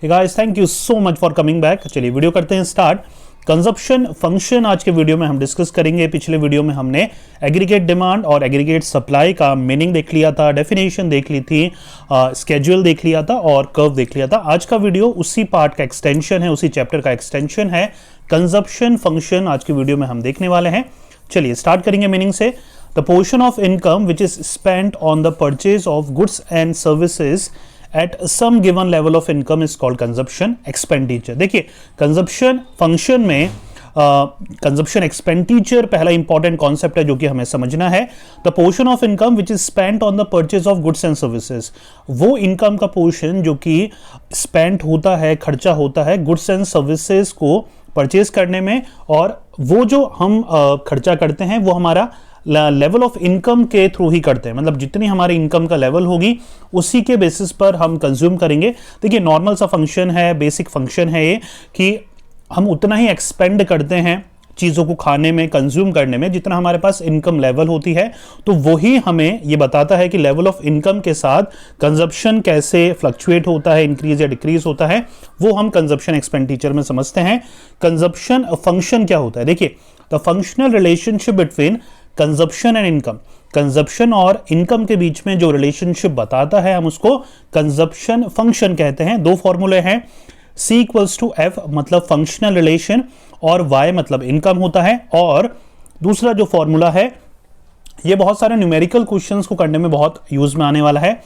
Hey guys, thank you so much for coming back। चलिए video करते हैं start. Consumption function आज के वीडियो में हम डिस्कस करेंगे। पिछले वीडियो में हमने एग्रीगेट डिमांड और एग्रीगेट सप्लाई का मीनिंग देख लिया था, डेफिनेशन देख ली थी, स्केड्यूल देख लिया था और कर्व देख लिया था। आज का वीडियो उसी पार्ट का एक्सटेंशन है, उसी चैप्टर का एक्सटेंशन है। कंजप्शन फंक्शन आज के वीडियो में हम देखने वाले हैं। चलिए स्टार्ट करेंगे मीनिंग से। The portion of income which is spent on the purchase of goods and services at some given level of income is called consumption expenditure। देखिए कंजप्शन फंक्शन में कंजप्शन एक्सपेंडिचर पहला इंपॉर्टेंट कॉन्सेप्ट है जो कि हमें समझना है। The portion of income which is spent on the purchase of goods and services, वो इनकम का पोर्शन जो कि स्पेंट होता है, खर्चा होता है गुड्स एंड सर्विसेज को परचेज करने में, और वो जो हम खर्चा करते हैं वो हमारा लेवल ऑफ इनकम के थ्रू ही करते हैं। मतलब जितनी हमारी इनकम का लेवल होगी उसी के बेसिस पर हम कंज्यूम करेंगे। देखिए नॉर्मल सा फंक्शन है, बेसिक फंक्शन है ये कि हम उतना ही एक्सपेंड करते हैं चीज़ों को खाने में, कंज्यूम करने में, जितना हमारे पास इनकम लेवल होती है। तो वही हमें ये बताता है कि लेवल ऑफ इनकम के साथ कंजप्शन कैसे फ्लक्चुएट होता है, इंक्रीज या डिक्रीज होता है, वो हम कंजप्शन एक्सपेंडिचर में समझते हैं। कंजप्शन फंक्शन क्या होता है? देखिए the functional relationship between consumption and income, consumption और इनकम के बीच में जो रिलेशनशिप बताता है हम उसको कंजप्शन फंक्शन कहते हैं। दो फॉर्मूले हैं, C इक्वल्स टू F मतलब फंक्शनल रिलेशन और Y मतलब इनकम होता है, और दूसरा जो फॉर्मूला है ये बहुत सारे न्यूमेरिकल क्वेश्चंस को करने में बहुत यूज में आने वाला है।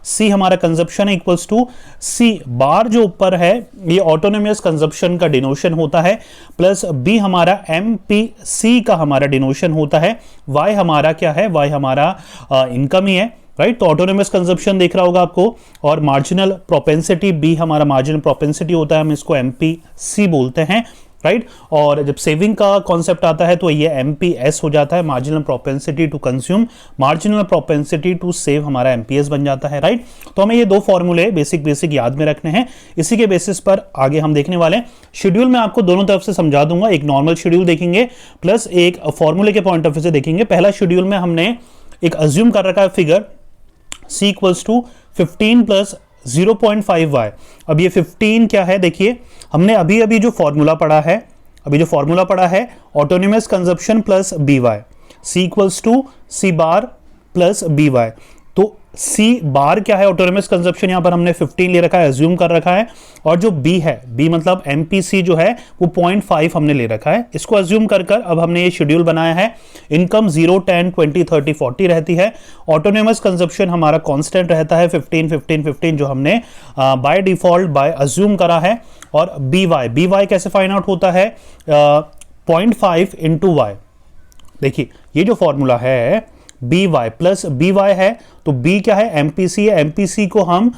C हमारा कंजप्शन है इक्वल्स टू C बार जो ऊपर है ये ऑटोनोमियस कंजप्शन का डिनोशन होता है, प्लस B हमारा MPC का हमारा डिनोशन होता है। Y हमारा क्या है? Y हमारा इनकम ही है, राइट। तो ऑटोनोमियस कंजप्शन देख रहा होगा आपको, और मार्जिनल प्रोपेंसिटी B हमारा मार्जिनल प्रोपेंसिटी होता है, हम इसको MPC बोलते हैं, राइट। और जब सेविंग का कॉन्सेप्ट आता है तो ये MPS हो जाता है, marginal propensity to consume, marginal propensity to save हमारा MPS बन जाता है, राइट। तो हमें ये दो फॉर्मूले बेसिक याद में रखने हैं, इसी के बेसिस पर आगे हम देखने वाले हैं। शेड्यूल में आपको दोनों तरफ से समझा दूंगा, एक नॉर्मल शेड्यूल देखेंगे प्लस एक फॉर्मूले के पॉइंट ऑफ व्यू से देखेंगे। पहला शेड्यूल में हमने एक अज्यूम कर रखा है फिगर C इक्वल्स टू 15 प्लस 0.5y। अब ये 15 क्या है? देखिए हमने अभी जो फॉर्मूला पढ़ा है autonomous consumption plus BY, C equals to C bar plus BY। तो C बार क्या है? ऑटोनोमस कंजप्शन, यहां पर हमने 15 ले रखा है, अज्यूम कर रखा है, और जो B है, B मतलब MPC जो है वो 0.5 हमने ले रखा है, इसको अज्यूम कर अब हमने ये शेड्यूल बनाया है। इनकम 0, 10, 20, 30, 40 रहती है। ऑटोनोमस कंजप्शन हमारा कांस्टेंट रहता है 15, 15, 15 जो हमने बाय डिफॉल्ट बाय अज्यूम करा है। और BY कैसे फाइंड आउट होता है? 0.5 इंटू Y। देखिए ये जो फॉर्मूला है BY प्लस BY है, तो B क्या है? MPC है, MPC को हम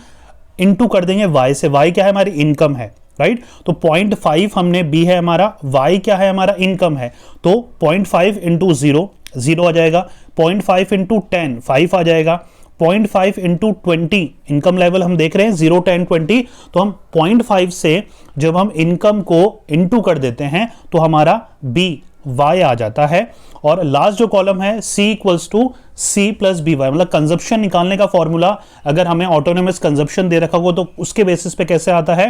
इंटू कर देंगे Y से। Y क्या है? हमारी इनकम है, राइट। तो 0.5 हमने B है हमारा, Y क्या है? हमारा इनकम है, तो 0.5 इंटू 0 आ जाएगा, 0.5 इंटू 10 5 आ जाएगा, 0.5 इंटू 20 इनकम लेवल हम देख रहे हैं 0, 10, 20, तो हम 0.5 से जब हम इनकम को इंटू कर देते हैं तो हमारा BY आ जाता है। और लास्ट जो कॉलम है C equals to C plus BY, मतलब कंजप्शन निकालने का फॉर्मूला अगर हमें ऑटोनोमस कंजप्शन दे रखा हो तो उसके बेसिस पे कैसे आता है?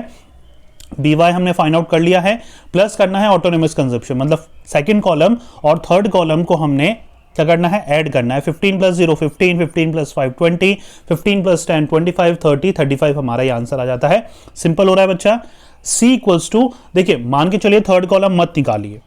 BY हमने फाइंड आउट कर लिया है, प्लस करना है ऑटोनोमस कंजप्शन, मतलब सेकंड कॉलम और थर्ड कॉलम को हमने क्या करना है? ऐड करना है। 15 प्लस 0 15, 15 प्लस 5 20, 15 प्लस 10 25, 30 35 हमारा ये आंसर आ जाता है। सिंपल हो रहा है बच्चा। C इक्वल्स टू, देखिए मान के चलिए थर्ड कॉलम मत निकालिए,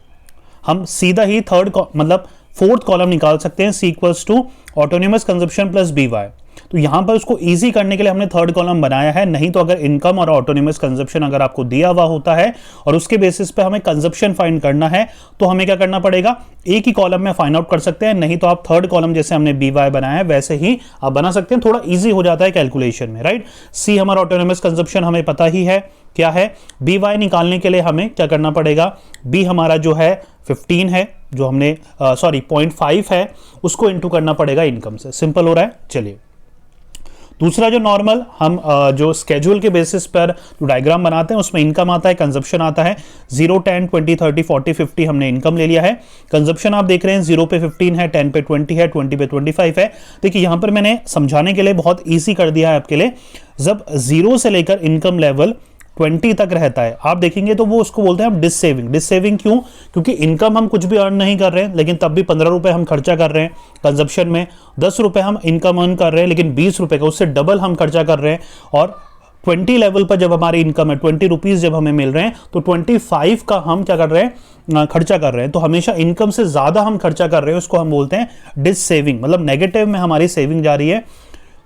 हम सीधा ही मतलब फोर्थ कॉलम निकाल सकते हैं। C equals to autonomous consumption plus BY। तो यहां पर उसको इजी करने के लिए हमने थर्ड कॉलम बनाया है। नहीं तो अगर इनकम और ऑटोनोमस कंजप्शन अगर आपको दिया हुआ होता है और उसके बेसिस पे हमें कंजप्शन फाइंड करना है तो हमें क्या करना पड़ेगा? एक ही कॉलम में फाइंड आउट कर सकते हैं, नहीं तो आप थर्ड कॉलम जैसे हमने BY बनाया है वैसे ही आप बना सकते हैं, थोड़ा ईजी हो जाता है कैलकुलेशन में, राइट। C हमारा ऑटोनोमस कंजप्शन हमें पता ही है क्या है। BY निकालने के लिए हमें क्या करना पड़ेगा? B हमारा जो है 15 है, जो हमने 0.5 है, उसको इंटू करना पड़ेगा इनकम से। सिंपल हो रहा है। चलिए दूसरा जो नॉर्मल हम जो स्केड्यूल के बेसिस पर जो डायग्राम बनाते हैं उसमें इनकम आता है, कंजप्शन आता है। 0, 10, 20, 30, 40, 50 हमने इनकम ले लिया है। कंजप्शन आप देख रहे हैं 0 पे 15 है, 10 पे 20 है, 20 पे 25 है। देखिए यहाँ पर मैंने समझाने के लिए बहुत ईजी कर दिया है आपके लिए। जब 0 से लेकर इनकम लेवल 20 तक रहता है, आप देखेंगे तो वो उसको बोलते हैं हम डिससेविंग। डिससेविंग क्यों? क्योंकि इनकम हम कुछ भी अर्न नहीं कर रहे हैं, लेकिन तब भी 15 रुपए हम खर्चा कर रहे हैं कंजप्शन में, 10 रुपए हम इनकम अर्न कर रहे हैं, लेकिन 20 रुपए का उससे डबल हम खर्चा कर रहे हैं। और 20 लेवल पर जब हमारी इनकम है, 20 रुपीज जब हमें मिल रहे हैं, तो 25 का हम क्या कर रहे हैं, खर्चा कर रहे हैं। तो हमेशा इनकम से ज्यादा हम खर्चा कर रहे हैं, उसको हम बोलते हैं डिससेविंग, मतलब नेगेटिव में हमारी सेविंग जा रही है।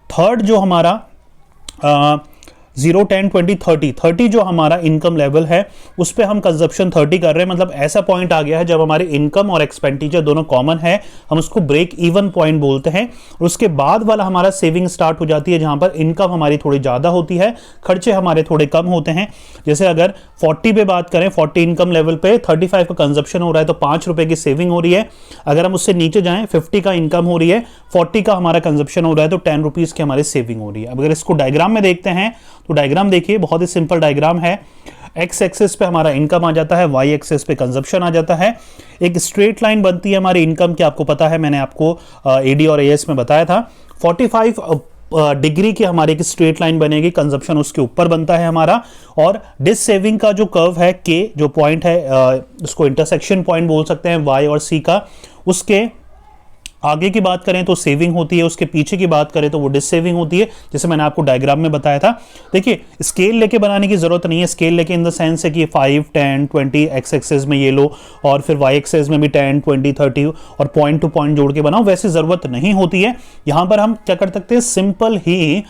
थर्ड जो हमारा 0, 10, 20, 30 जो हमारा इनकम लेवल है, उस पे हम कंजप्शन 30 कर रहे हैं। मतलब ऐसा पॉइंट आ गया है जब हमारी इनकम और एक्सपेंडिचर दोनों कॉमन है, हम उसको ब्रेक इवन पॉइंट बोलते हैं। और उसके बाद वाला हमारा सेविंग स्टार्ट हो जाती है, जहां पर इनकम हमारी थोड़ी ज्यादा होती है, खर्चे हमारे थोड़े कम होते हैं। जैसे अगर 40 पे बात करें, 40 इनकम लेवल पे 35 का कंजप्शन हो रहा है, तो 5 रुपए की सेविंग हो रही है। अगर हम उससे नीचे जाएं, 50 का इनकम हो रही है, 40 का हमारा कंजप्शन हो रहा है, तो 10 रुपीज की हमारी सेविंग हो रही है। अब अगर इसको डायग्राम में देखते हैं, तो डायग्राम देखिए, बहुत ही सिंपल डायग्राम है। एक्स एक्सिस पे हमारा इनकम आ जाता है, वाई एक्सिस पे कंजप्शन आ जाता है। एक स्ट्रेट लाइन बनती है हमारी इनकम की, आपको पता है, मैंने आपको एडी और एएस में बताया था। 45 डिग्री की हमारी एक स्ट्रेट लाइन बनेगी, कंजप्शन उसके ऊपर बनता है हमारा। और डिस सेविंग का जो कर्व है, के जो पॉइंट है, उसको इंटरसेक्शन पॉइंट बोल सकते हैं वाई और सी का, उसके आगे की बात करें तो सेविंग होती है, उसके पीछे की बात करें तो वो डिससेविंग होती है, जैसे मैंने आपको डायग्राम में बताया था। देखिए, स्केल लेके बनाने की जरूरत नहीं है। स्केल लेके इन द सेंस है कि 5, 10, 20 एक्स एक्सेस में ये लो, और फिर वाई एक्सेस में भी 10, 20, 30, और पॉइंट टू पॉइंट जोड़ के बनाओ, वैसे जरूरत नहीं होती है। यहां पर हम क्या कर सकते हैं, सिंपल ही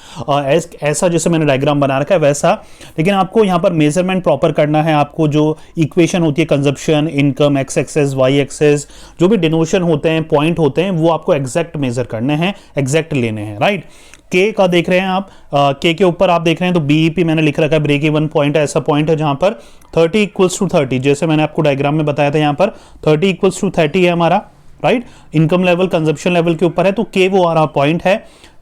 ऐसा जैसे मैंने डायग्राम बना रखा है वैसा, लेकिन आपको यहां पर मेजरमेंट प्रॉपर करना है। आपको जो इक्वेशन होती है, consumption, income, x axis, y axis, जो भी डिनोशन होते हैं, पॉइंट होते हैं, वो आपको एग्जैक्ट मेजर करने हैं, एग्जैक्ट लेने हैं, राइट। के का देख रहे हैं आप, के के ऊपर आप देख रहे हैं तो बीईपी मैंने लिख रखा है, ब्रेक इवन पॉइंट है, ऐसा पॉइंट है जहां पर 30 इक्वल्स टू 30, जैसे मैंने आपको डायग्राम में बताया था, यहां पर 30 इक्वल्स टू 30 है हमारा, right. Income level consumption level के ऊपर है, तो के वो आ रहा पॉइंट है।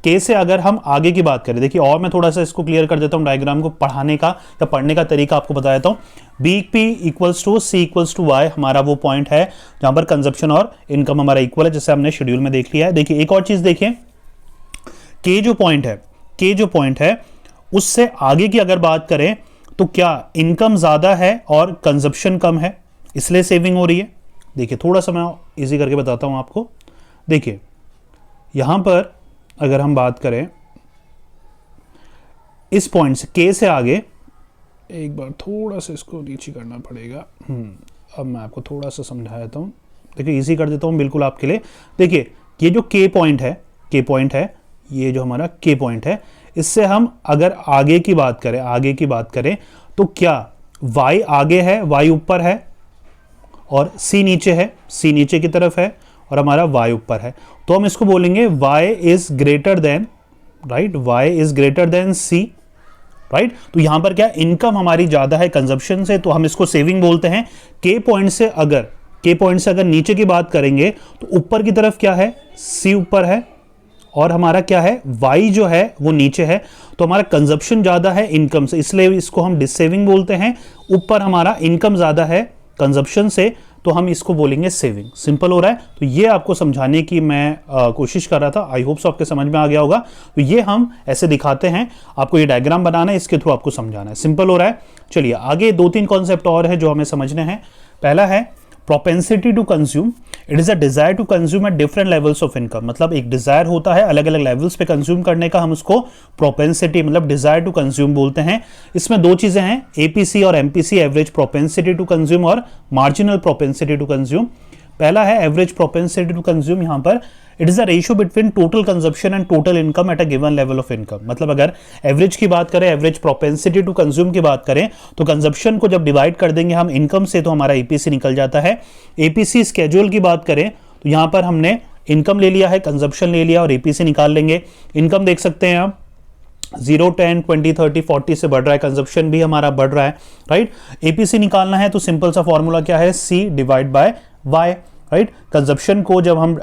के से अगर हम आगे की बात करें, देखिए, और मैं थोड़ा सा इसको क्लियर कर देता हूं, डायग्राम को पढ़ाने का या पढ़ने का तरीका आपको बता देता हूं। BP equals to C equals to Y हमारा वो पॉइंट है जहां पर कंजप्शन और इनकम हमारा इक्वल है, जैसे हमने शेड्यूल में देख लिया है। देखिए, एक और चीज देखिए, के जो पॉइंट है, उससे आगे की अगर बात करें तो क्या इनकम ज्यादा है और कंजप्शन कम है, इसलिए सेविंग हो रही है। देखिए, थोड़ा सा मैं इजी करके बताता हूं आपको। देखिए, यहां पर अगर हम बात करें इस पॉइंट से, के से आगे, एक बार थोड़ा सा इसको नीचे करना पड़ेगा। अब मैं आपको थोड़ा सा समझा देता हूं। देखिए, इजी कर देता हूं बिल्कुल आपके लिए। देखिए, ये जो के पॉइंट है, ये जो हमारा के पॉइंट है, इससे हम अगर आगे की बात करें तो क्या y आगे है, y ऊपर है, और c नीचे है, c नीचे की तरफ है, और हमारा y ऊपर है, तो हम इसको बोलेंगे y is greater than, right, y is greater than c, right. तो यहां पर क्या, इनकम हमारी ज्यादा है कंजप्शन से, तो हम इसको सेविंग बोलते हैं। के पॉइंट से अगर नीचे की बात करेंगे तो ऊपर की तरफ क्या है, c ऊपर है, और हमारा क्या है, y जो है वो नीचे है, तो हमारा कंजप्शन ज्यादा है इनकम से, इसलिए इसको हम डिससेविंग बोलते हैं। ऊपर हमारा इनकम ज्यादा है कंजप्शन से, तो हम इसको बोलेंगे सेविंग। सिंपल हो रहा है। तो ये आपको समझाने की मैं कोशिश कर रहा था, आई होप सो आपके समझ में आ गया होगा। तो ये हम ऐसे दिखाते हैं, आपको ये डायग्राम बनाना है, इसके थ्रू आपको समझाना है। सिंपल हो रहा है। चलिए आगे 2-3 कॉन्सेप्ट और है जो हमें समझने हैं। पहला है propensity to consume. It is a desire to consume at different levels of income. मतलब एक डिजायर होता है अलग अलग लेवल्स पे कंज्यूम करने का, हम उसको प्रोपेंसिटी मतलब डिजायर टू कंज्यूम बोलते हैं। इसमें 2 चीजें हैं, एपीसी और MPC, average propensity to consume और मार्जिनल प्रोपेंसिटी टू कंज्यूम। पहला है एवरेज प्रोपेंसिटी टू कंज्यूम। यहां पर it is the ratio between total consumption and total income at a given level of income. मतलब अगर एवरेज की बात करें, एवरेज प्रोपेंसिटी टू कंज्यूम की बात करें, तो कंजप्शन को जब डिवाइड कर देंगे हम इनकम से, तो हमारा एपीसी निकल जाता है। एपीसी स्केड्यूल की बात करें तो यहां पर हमने इनकम ले लिया है, कंजप्शन ले लिया और एपीसी निकाल लेंगे। इनकम देख सकते हैं आप 0, 10, 20, 30, 40 से बढ़ रहा है, कंजप्शन भी हमारा बढ़ रहा है, राइट। एपीसी निकालना है तो सिंपल सा फॉर्मूला क्या है, C divide by Y, right. Consumption को जब हम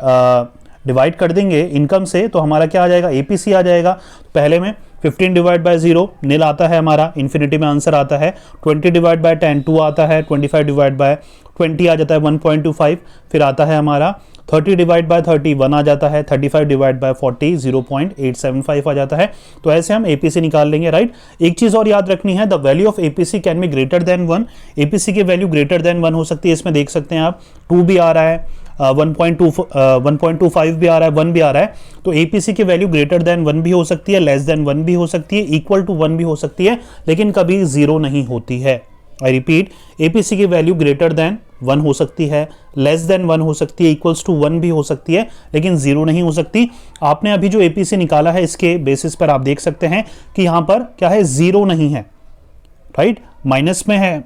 डिवाइड कर देंगे इनकम से, तो हमारा क्या आ जाएगा, एपीसी आ जाएगा। तो पहले में 15 डिवाइड बाय 0 निल आता है हमारा, इन्फिनिटी में आंसर आता है। 20 डिवाइड बाय 10 2 आता है, 25 डिवाइड बाय 20 आ जाता है 1.25, फिर आता है हमारा 30 डिवाइड बाय 30 1 आ जाता है, 35 डिवाइड बाय 40 0.875 आ जाता है। तो ऐसे हम एपीसी निकाल लेंगे, राइट। एक चीज और याद रखनी है, the value of APC can be greater than 1। APC की वैल्यू ग्रेटर देन 1 हो सकती है। इसमें देख सकते हैं आप 2 भी आ रहा है, 1.25 भी आ रहा है, 1 भी आ रहा है। तो एपीसी की वैल्यू ग्रेटर देन 1 भी हो सकती है, लेस देन 1 भी हो सकती है, इक्वल टू 1 भी हो सकती है, लेकिन कभी 0 नहीं होती है। आई रिपीट, एपीसी की वैल्यू ग्रेटर देन 1 हो सकती है, लेस देन 1 हो सकती है, इक्वल्स टू 1 भी हो सकती है, लेकिन 0 नहीं हो सकती। आपने अभी जो एपीसी निकाला है इसके बेसिस पर आप देख सकते हैं कि यहां पर क्या है, 0 नहीं है, राइट। माइनस में है,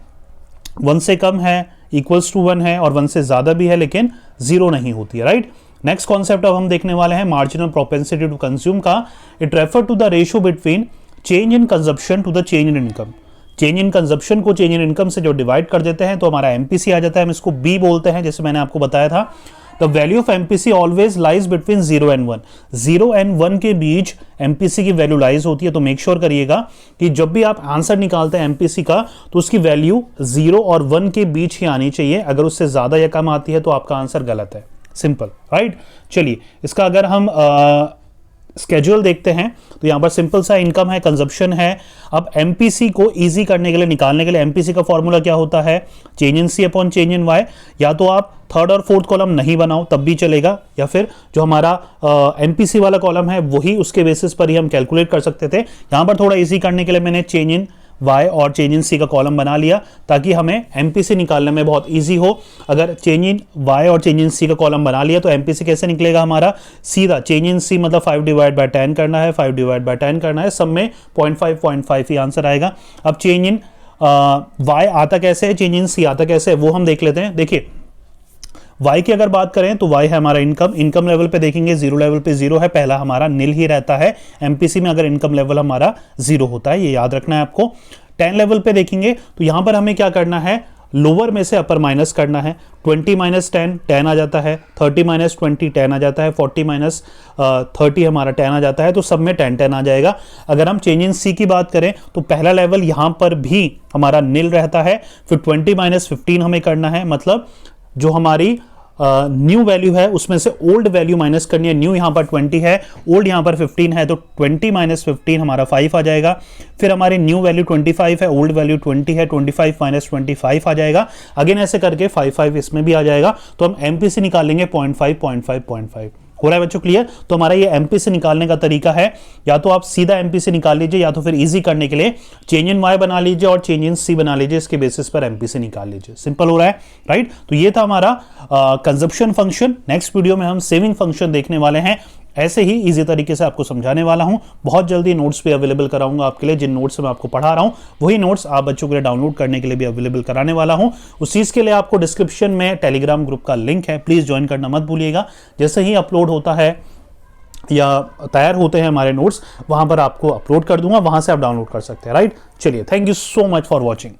1 से कम है, इक्वल्स टू 1 है, और 1 से ज्यादा भी है, लेकिन 0 नहीं होती है, राइट। नेक्स्ट कॉन्सेप्ट अब हम देखने वाले हैं मार्जिनल प्रोपेंसिटी टू कंज्यूम का। It refer to the ratio between change in consumption to the change in income. Change in consumption को चेंज इन इनकम से जो डिवाइड कर देते हैं तो हमारा एमपीसी आ जाता है। हम इसको बी बोलते हैं, जैसे मैंने आपको बताया था। The value of MPC always lies between 0 and 1। 0 and 1 के बीच एमपीसी की वैल्यू लाइज होती है। तो मेक श्योर करिएगा कि जब भी आप आंसर निकालते हैं एमपीसी का तो उसकी वैल्यू 0 और 1 के बीच ही आनी चाहिए। अगर उससे ज्यादा या कम आती है तो आपका आंसर गलत है। Simple, right. चलिए, इसका अगर हम स्केड्यूल देखते हैं तो यहां पर सिंपल सा इनकम है, कंजप्शन है। अब एमपीसी को इजी करने के लिए, निकालने के लिए, एमपीसी का फॉर्मूला क्या होता है, change in C upon change in Y. या तो आप थर्ड और फोर्थ कॉलम नहीं बनाओ तब भी चलेगा, या फिर जो हमारा एमपीसी वाला कॉलम है वही, उसके बेसिस पर ही हम कैलकुलेट कर सकते थे। यहां पर थोड़ा इजी करने के लिए मैंने चेंज इन y और चेंज इन सी का कॉलम बना लिया ताकि हमें एमपीसी निकालने में बहुत इजी हो। अगर चेंज इन y और चेंज इन सी का कॉलम बना लिया तो एमपीसी कैसे निकलेगा हमारा, सीधा चेंज इन सी मतलब 5 डिवाइड बाय 10 करना है, 5 डिवाइड बाय 10 करना है, सब में 0.5 ही आंसर आएगा। अब चेंज इन y आता कैसे है, चेंज इन सी आता कैसे है, वो हम देख लेते हैं। देखिए, y की अगर बात करें तो y है हमारा इनकम। इनकम लेवल पे देखेंगे, 0 लेवल पे 0 है, पहला हमारा नील ही रहता है एमपीसी में अगर इनकम लेवल हमारा 0 होता है, ये याद रखना है आपको। 10 लेवल पे देखेंगे तो यहां पर हमें क्या करना है, लोअर में से अपर माइनस करना है। 20 माइनस 10 10 आ जाता है, 30 माइनस 20 10 आ जाता है, 40 माइनस 30 हमारा 10 आ जाता है, तो सब में 10 10 आ जाएगा। अगर हम चेंज इन सी की बात करें तो पहला लेवल यहां पर भी हमारा नील रहता है, फिर 20 माइनस 15 हमें करना है, मतलब जो हमारी न्यू वैल्यू है उसमें से ओल्ड वैल्यू माइनस करनी है। न्यू यहां पर 20 है, ओल्ड यहां पर 15 है, तो 20 माइनस 15 हमारा 5 आ जाएगा। फिर हमारी न्यू वैल्यू 25 है, ओल्ड वैल्यू 20 है, 25 माइनस 25 आ जाएगा। अगेन ऐसे करके 5 इसमें भी आ जाएगा। तो हम एमपीसी निकालेंगे 0.5 0.5 0.5। हो रहा है बच्चों क्लियर? तो हमारा ये एमपीसी निकालने का तरीका है, या तो आप सीधा एमपीसी निकाल लीजिए या तो फिर इजी करने के लिए चेंज इन वाई बना लीजिए और चेंज इन सी बना लीजिए, इसके बेसिस पर एमपीसी निकाल लीजिए। सिंपल हो रहा है, राइट। तो ये था हमारा कंजप्शन फंक्शन। नेक्स्ट वीडियो में हम सेविंग फंक्शन देखने वाले हैं। ऐसे ही इजी तरीके से आपको समझाने वाला हूं। बहुत जल्दी नोट्स भी अवेलेबल कराऊंगा आपके लिए। जिन नोट्स मैं आपको पढ़ा रहा हूं वही नोट्स आप बच्चों के लिए डाउनलोड करने के लिए भी अवेलेबल कराने वाला हूं। उस चीज के लिए आपको डिस्क्रिप्शन में टेलीग्राम ग्रुप का लिंक है, प्लीज ज्वाइन करना मत भूलिएगा। जैसे ही अपलोड होता है या तैयार होते हैं हमारे नोट्स, वहां पर आपको अपलोड कर दूंगा, वहां से आप डाउनलोड कर सकते हैं, राइट। चलिए, thank you so much for watching.